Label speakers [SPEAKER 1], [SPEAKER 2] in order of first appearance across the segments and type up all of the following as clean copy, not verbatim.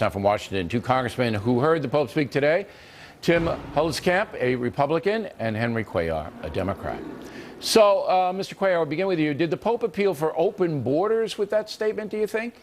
[SPEAKER 1] Now from Washington, two congressmen who heard the Pope speak today, Tim Huelskamp, a Republican, and Henry Cuellar, a Democrat. So, Mr. Cuellar, I'll begin with you. Did the Pope appeal for open borders with that statement, do you think?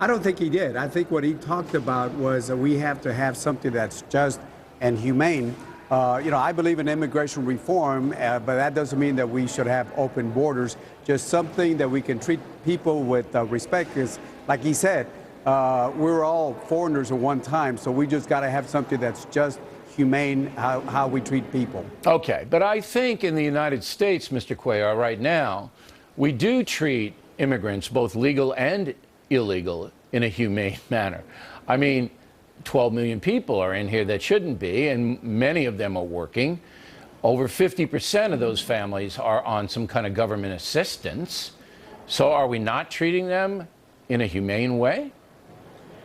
[SPEAKER 2] I don't think he did. I think what he talked about was we have to have something that's just and humane. I believe in immigration reform, but that doesn't mean that we should have open borders. Just something that we can treat people with respect. Because, like he said, we're all foreigners at one time, so we just got to have something that's just humane, how we treat people.
[SPEAKER 1] Okay, but I think in the United States, Mr. Cuellar, right now, we do treat immigrants, both legal and illegal, in a humane manner. I mean, 12 million people are in here that shouldn't be, and many of them are working. Over 50% of those families are on some kind of government assistance. So are we not treating them in a humane way?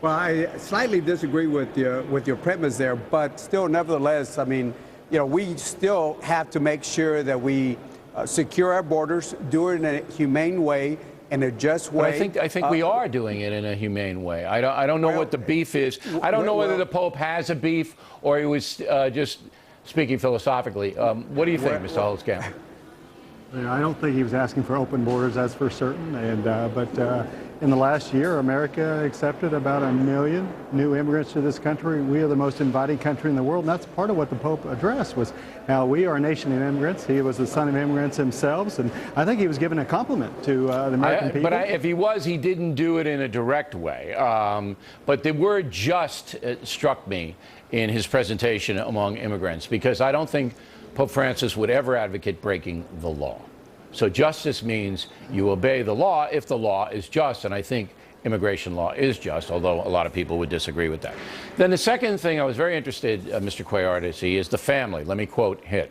[SPEAKER 2] Well, I slightly disagree with your premise there, but still, nevertheless, I mean, we still have to make sure that we secure our borders, do it in a humane way, in a just way.
[SPEAKER 1] But I think we are doing it in a humane way. I don't know what the beef is. I don't know whether the Pope has a beef or he was just speaking philosophically. What do you think, Mr. Huelskamp?
[SPEAKER 3] I don't think he was asking for open borders, that's for certain. But in the last year, America accepted about 1 million new immigrants to this country. We are the most inviting country in the world, and that's part of what the Pope addressed was, now, we are a nation of immigrants. He was the son of immigrants himself, and I think he was giving a compliment to the American people.
[SPEAKER 1] But if he was, he didn't do it in a direct way. But the word just struck me in his presentation among immigrants, because I don't think Pope Francis would ever advocate breaking the law. So justice means you obey the law if the law is just, and I think immigration law is just, although a lot of people would disagree with that. Then the second thing I was very interested, Mr. Cuellar, to see is the family. Let me quote it.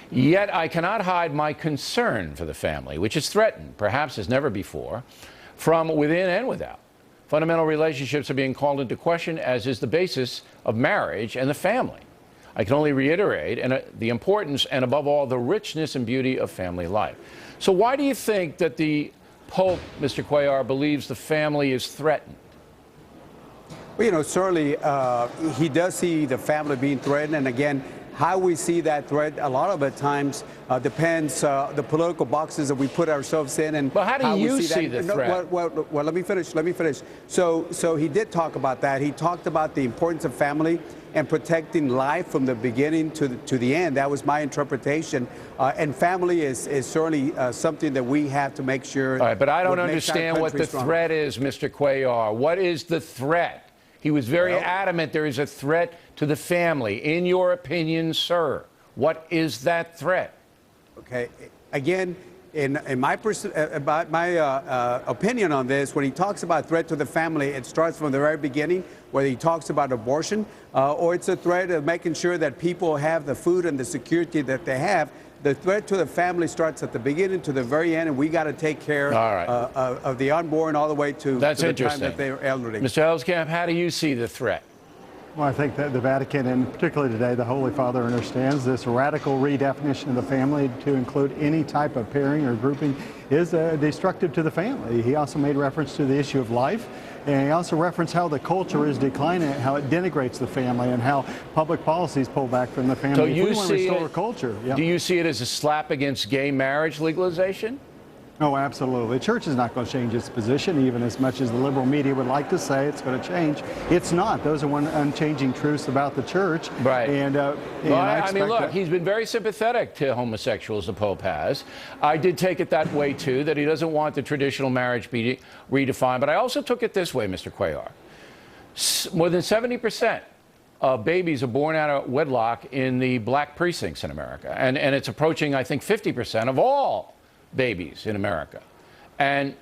[SPEAKER 1] "Yet I cannot hide my concern for the family, which is threatened, perhaps as never before, from within and without. Fundamental relationships are being called into question, as is the basis of marriage and the family. I can only reiterate the importance and, above all, the richness and beauty of family life." So why do you think that the Pope, Mr. Cuellar, believes the family is threatened?
[SPEAKER 2] Well, certainly he does see the family being threatened. And again, how we see that threat, a lot of it times depends the political boxes that we put ourselves in. And
[SPEAKER 1] but how do you see the threat?
[SPEAKER 2] Well, let me finish. So he did talk about that. He talked about the importance of family and protecting life from the beginning to the end. That was my interpretation. And family is certainly something that we have to make sure.
[SPEAKER 1] All right, but I don't understand what the threat is, Mr. Cuellar. What is the threat? He was very adamant there is a threat to the family. In your opinion, sir, what is that threat?
[SPEAKER 2] Okay, again, in my opinion on this, when he talks about threat to the family, it starts from the very beginning, whether he talks about abortion, or it's a threat of making sure that people have the food and the security that they have. The threat to the family starts at the beginning to the very end, and we got to take care of the unborn all the way to the time that they're elderly.
[SPEAKER 1] Mr. Huelskamp, how do you see the threat?
[SPEAKER 3] Well, I think that the Vatican, and particularly today, the Holy Father understands this radical redefinition of the family to include any type of pairing or grouping is destructive to the family. He also made reference to the issue of life, and he also referenced how the culture is declining, how it denigrates the family, and how public policies pull back from the family.
[SPEAKER 1] So
[SPEAKER 3] if
[SPEAKER 1] you
[SPEAKER 3] we want to restore culture.
[SPEAKER 1] Do you see it as a slap against gay marriage legalization?
[SPEAKER 3] Oh, absolutely. The church is not going to change its position, even as much as the liberal media would like to say it's going to change. It's not. Those are one unchanging truths about the church.
[SPEAKER 1] Right.
[SPEAKER 3] I
[SPEAKER 1] mean, look, he's been very sympathetic to homosexuals, the Pope has. I did take it that way, too, that he doesn't want the traditional marriage be redefined. But I also took it this way, Mr. Cuellar. More than 70% of babies are born out of wedlock in the black precincts in America. And it's approaching, I think, 50% of all babies in America. And,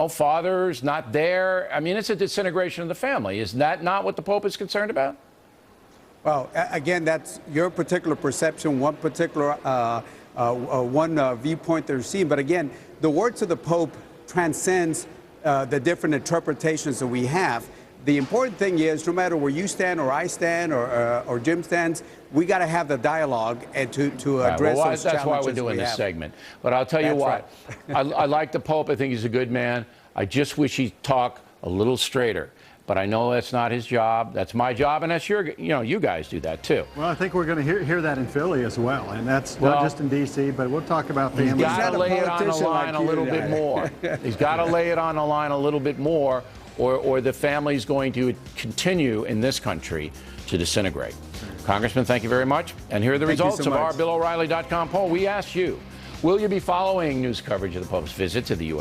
[SPEAKER 1] father's not there. I mean, it's a disintegration of the family. Is that not what the Pope is concerned about?
[SPEAKER 2] Well, again, that's your particular perception, one particular viewpoint that you're seeing. But again, the words of the Pope transcends the different interpretations that we have. The important thing is, no matter where you stand or I stand or Jim stands, we got to have the dialogue and to address those challenges.
[SPEAKER 1] That's why we're doing this segment. But I'll tell you what, I like the Pope. I think he's a good man. I just wish he'd talk a little straighter. but I know that's not his job. That's my job, and that's your, you guys do that too.
[SPEAKER 3] Well, I think we're going to hear that in Philly as well, and that's
[SPEAKER 1] Well,
[SPEAKER 3] not just in D.C., but we'll talk about
[SPEAKER 1] He's
[SPEAKER 3] families.
[SPEAKER 1] got to lay it on the line a little bit more. He's got to lay it on the line a little bit more, or the family's going to continue in this country to disintegrate. Congressman, thank you very much. And here are the results of our BillO'Reilly.com poll. We asked you, will you be following news coverage of the Pope's visit to the U.S.?